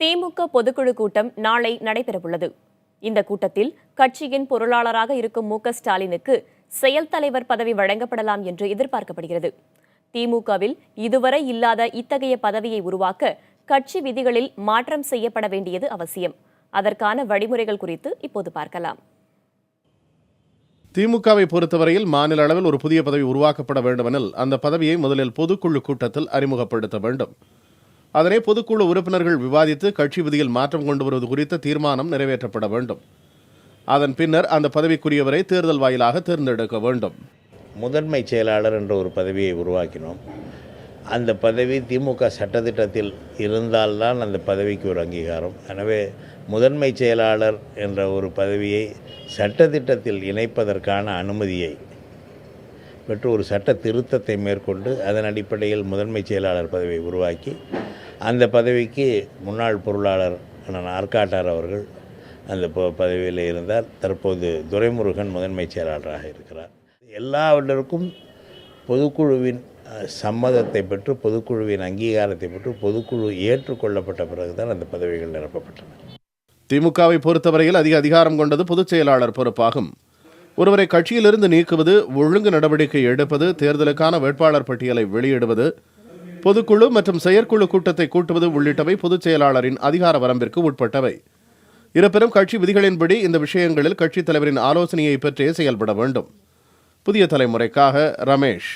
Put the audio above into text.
திமுக பொதுக்குழு கூட்டம் நாளை நடைபெறவுள்ளது. இந்த கூட்டத்தில் கட்சியின் பொருளாளராக இருக்கும் மு.க.ஸ்டாலினுக்கு செயல் தலைவர் பதவி வழங்கப்படலாம் என்று எதிர்பார்க்கப்படுகிறது. திமுகவில் இதுவரை இல்லாத இத்தகைய பதவியை உருவாக்க கட்சி விதிகளில் மாற்றம் செய்யப்பட வேண்டியது அவசியம். அதற்கான வழிமுறைகள் குறித்து இப்போது பார்க்கலாம். திமுகவை பொறுத்தவரையில் மாநில அளவில் ஒரு புதிய பதவி உருவாக்கப்பட வேண்டுமெனில் அந்த பதவியை முதலில் பொதுக்குழு கூட்டத்தில் அறிமுகப்படுத்த வேண்டும். அதனை பொதுக்குழு உறுப்பினர்கள் விவாதித்து கட்சி விதியில் மாற்றம் கொண்டு வருவது குறித்த தீர்மானம் நிறைவேற்றப்பட வேண்டும். அதன் பின்னர் அந்த பதவிக்குரியவரை தேர்தல் வாயிலாக தேர்ந்தெடுக்க வேண்டும். முதன்மை செயலாளர் என்ற ஒரு பதவியை உருவாக்கினோம். அந்த பதவி திமுக சட்டத்திட்டத்தில் இருந்தால்தான் அந்த பதவிக்கு ஒரு அங்கீகாரம். எனவே முதன்மை செயலாளர் என்ற ஒரு பதவியை சட்டத்திட்டத்தில் இணைப்பதற்கான அனுமதியை பெற்று ஒரு சட்ட திருத்தத்தை மேற்கொண்டு அதன் அடிப்படையில் முதன்மை செயலாளர் பதவியை உருவாக்கி அந்த பதவிக்கு முன்னாள் பொருளாளர் ஆர்காட்டார் அவர்கள் அந்த பதவியில் இருந்தார். தற்போது துரைமுருகன் முதன்மை செயலாளராக இருக்கிறார். எல்லாவற்றிற்கும் பொதுக்குழுவின் சம்மதத்தை பெற்று பொதுக்குழுவின் அங்கீகாரத்தை பெற்று பொதுக்குழு ஏற்றுக்கொள்ளப்பட்ட பிறகுதான் அந்த பதவிகள் நிரப்பப்பட்டன. திமுகவை பொறுத்தவரையில் அதிக அதிகாரம் கொண்டது பொதுச் செயலாளர் பொறுப்பாகும். ஒருவரை கட்சியிலிருந்து நீக்குவது, ஒழுங்கு நடவடிக்கை எடுப்பது, தேர்தலுக்கான வேட்பாளர் பட்டியலை வெளியிடுவது, பொதுக்குழு மற்றும் செயற்குழு கூட்டத்தை கூட்டுவது உள்ளிட்டவை பொதுச் செயலாளரின் அதிகார வரம்பிற்கு உட்பட்டவை. இருப்பினும் கட்சி விதிகளின்படி இந்த விஷயங்களில் கட்சித் தலைவரின் ஆலோசனையை பெற்றே செயல்பட வேண்டும். புதிய தலைமுறைக்காக ரமேஷ்.